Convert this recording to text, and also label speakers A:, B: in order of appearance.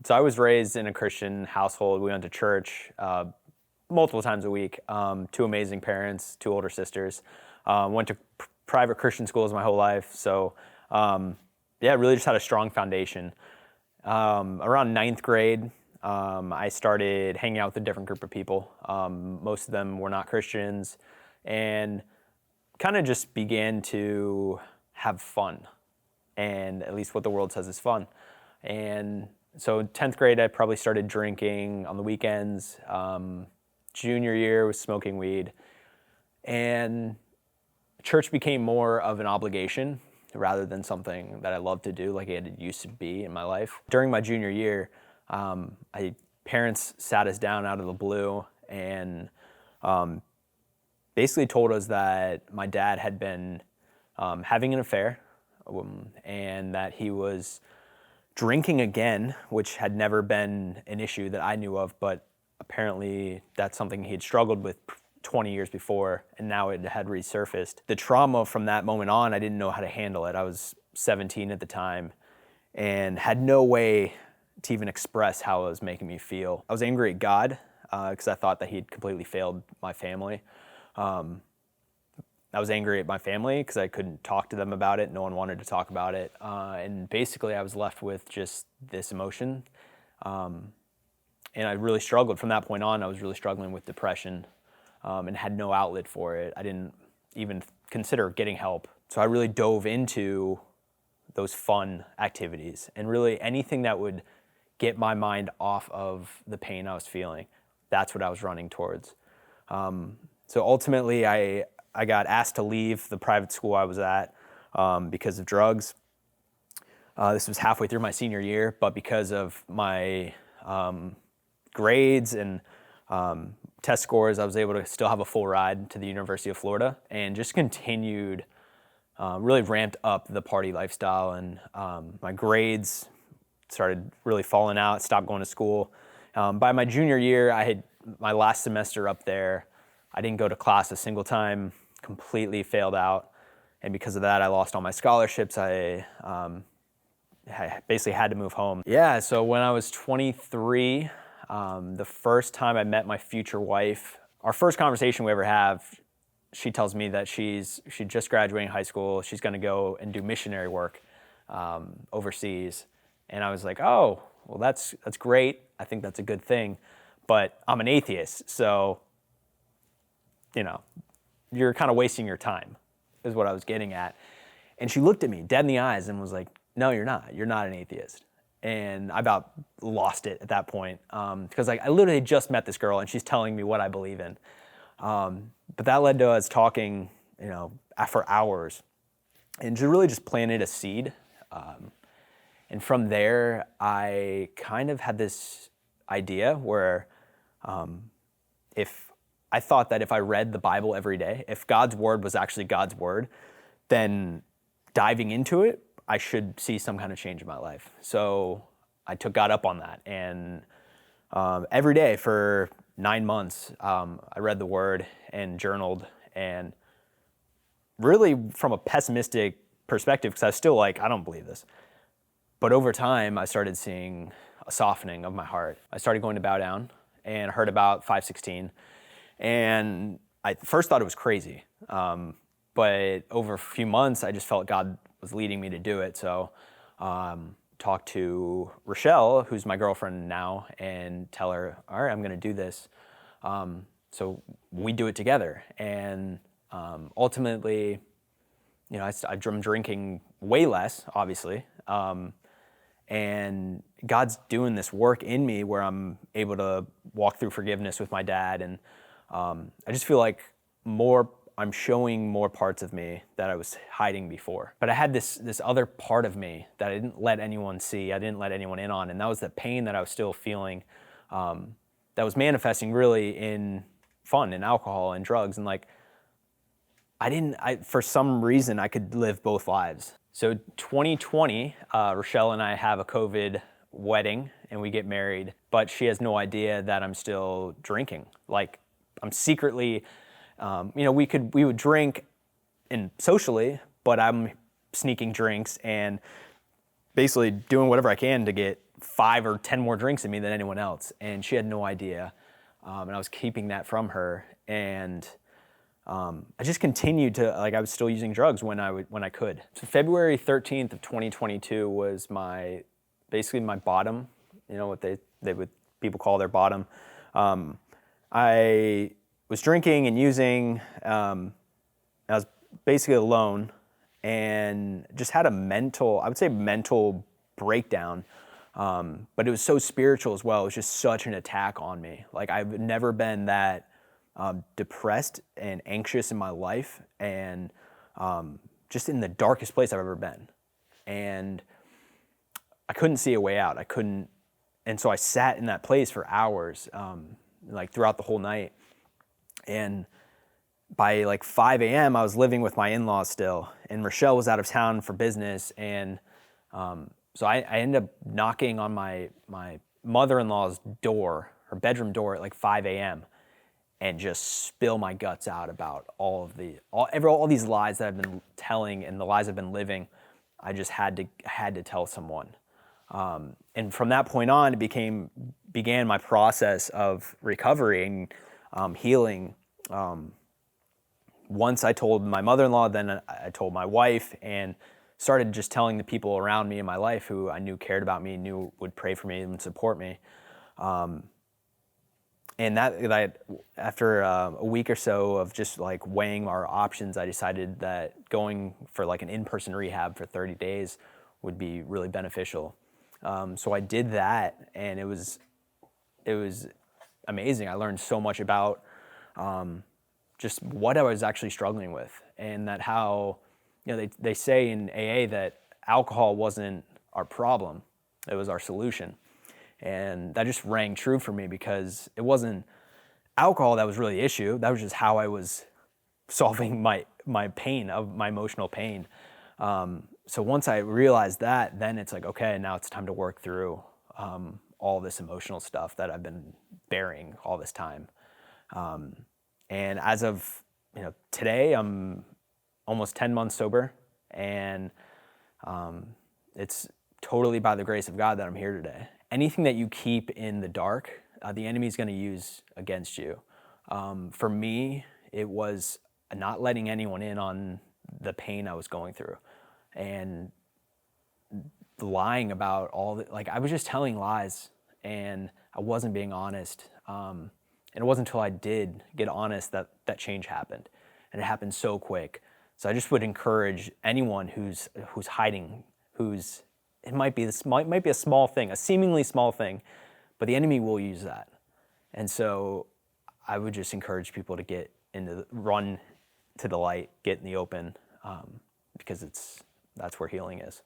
A: So I was raised in a Christian household. We went to church multiple times a week. Two amazing parents, two older sisters. Went to private Christian schools my whole life. So really just had a strong foundation. Around ninth grade, I started hanging out with a different group of people. Most of them were not Christians, and kind of just began to have fun, and at least what the world says is fun. And so 10th grade, I probably started drinking on the weekends. Junior year was smoking weed. And church became more of an obligation rather than something that I loved to do like it used to be in my life. During my junior year, parents sat us down out of the blue and basically told us that my dad had been having an affair and that he was drinking again, which had never been an issue that I knew of, but apparently that's something he had struggled with 20 years before, and now it had resurfaced. The trauma from that moment on, I didn't know how to handle it. I was 17 at the time and had no way to even express how it was making me feel. I was angry at God because I thought that he'd completely failed my family. I was angry at my family because I couldn't talk to them about it. No one wanted to talk about it. And basically I was left with just this emotion. And I really struggled. From that point on, I was really struggling with depression and had no outlet for it. I didn't even consider getting help. So I really dove into those fun activities and really anything that would get my mind off of the pain I was feeling. That's what I was running towards. So ultimately, I got asked to leave the private school I was at because of drugs. This was halfway through my senior year, but because of my grades and test scores, I was able to still have a full ride to the University of Florida and just continued, really ramped up the party lifestyle, and my grades started really falling out, stopped going to school. By my junior year, I had my last semester up there. I didn't go to class a single time, completely failed out. And because of that, I lost all my scholarships. I basically had to move home. Yeah, so when I was 23, the first time I met my future wife, our first conversation we ever have, she tells me that she's just graduating high school. She's gonna go and do missionary work overseas. And I was like, oh, well, that's great. I think that's a good thing. But I'm an atheist, so, you're kind of wasting your time, is what I was getting at. And she looked at me dead in the eyes and was like, no, you're not. You're not an atheist. And I about lost it at that point because I literally just met this girl and she's telling me what I believe in. But that led to us talking, for hours, and she really just planted a seed. And from there, I kind of had this idea where if I thought that if I read the Bible every day, if God's word was actually God's word, then diving into it, I should see some kind of change in my life. So I took God up on that. And every day for 9 months, I read the word and journaled. And really from a pessimistic perspective, because I was still like, I don't believe this. But over time, I started seeing a softening of my heart. I started going to bow down and heard about 516. And I first thought it was crazy. But over a few months, I just felt God was leading me to do it. So talked to Rochelle, who's my girlfriend now, and tell her, all right, I'm going to do this. So we do it together. And ultimately, I'm drinking way less, obviously. And God's doing this work in me where I'm able to walk through forgiveness with my dad. And I just feel like I'm showing more parts of me that I was hiding before. But I had this other part of me that I didn't let anyone see, I didn't let anyone in on, and that was the pain that I was still feeling that was manifesting really in fun and alcohol and drugs. And for some reason, I could live both lives. So 2020, Rochelle and I have a COVID wedding and we get married, but she has no idea that I'm still drinking. I'm secretly, we would drink and socially, but I'm sneaking drinks and basically doing whatever I can to get 5 or 10 more drinks in me than anyone else, and she had no idea. And I was keeping that from her, and I just continued to, like, I was still using drugs when I could. So February 13th of 2022 was basically my bottom, what people call their bottom. I was drinking and using. I was basically alone, and just had a mental breakdown. But it was so spiritual as well. It was just such an attack on me. Like, I've never been that depressed and anxious in my life, and just in the darkest place I've ever been. And I couldn't see a way out. And so I sat in that place for hours, like throughout the whole night. And by like 5 a.m., I was living with my in-laws still, and Rochelle was out of town for business. And so I ended up knocking on my mother-in-law's door, her bedroom door, at like 5 a.m. and just spill my guts out about all these lies that I've been telling and the lies I've been living. I just had to tell someone. And from that point on, it began my process of recovery and healing. Once I told my mother-in-law, then I told my wife, and started just telling the people around me in my life who I knew cared about me, knew would pray for me and support me. And after a week or so of just like weighing our options, I decided that going for like an in-person rehab for 30 days would be really beneficial. So I did that, and it was amazing. I learned so much about just what I was actually struggling with, and that how, they say in AA that alcohol wasn't our problem, it was our solution. And that just rang true for me, because it wasn't alcohol that was really the issue. That was just how I was solving my pain, of my emotional pain. So once I realized that, then it's like, okay, now it's time to work through all this emotional stuff that I've been burying all this time. And as of today, I'm almost 10 months sober, and it's totally by the grace of God that I'm here today. Anything that you keep in the dark, the enemy's going to use against you. For me, it was not letting anyone in on the pain I was going through, and lying about I was just telling lies, and I wasn't being honest. And it wasn't until I did get honest that change happened, and it happened so quick. So I just would encourage anyone who's hiding, it might be a small thing, a seemingly small thing, but the enemy will use that. And so I would just encourage people to run to the light, get in the open, because that's where healing is.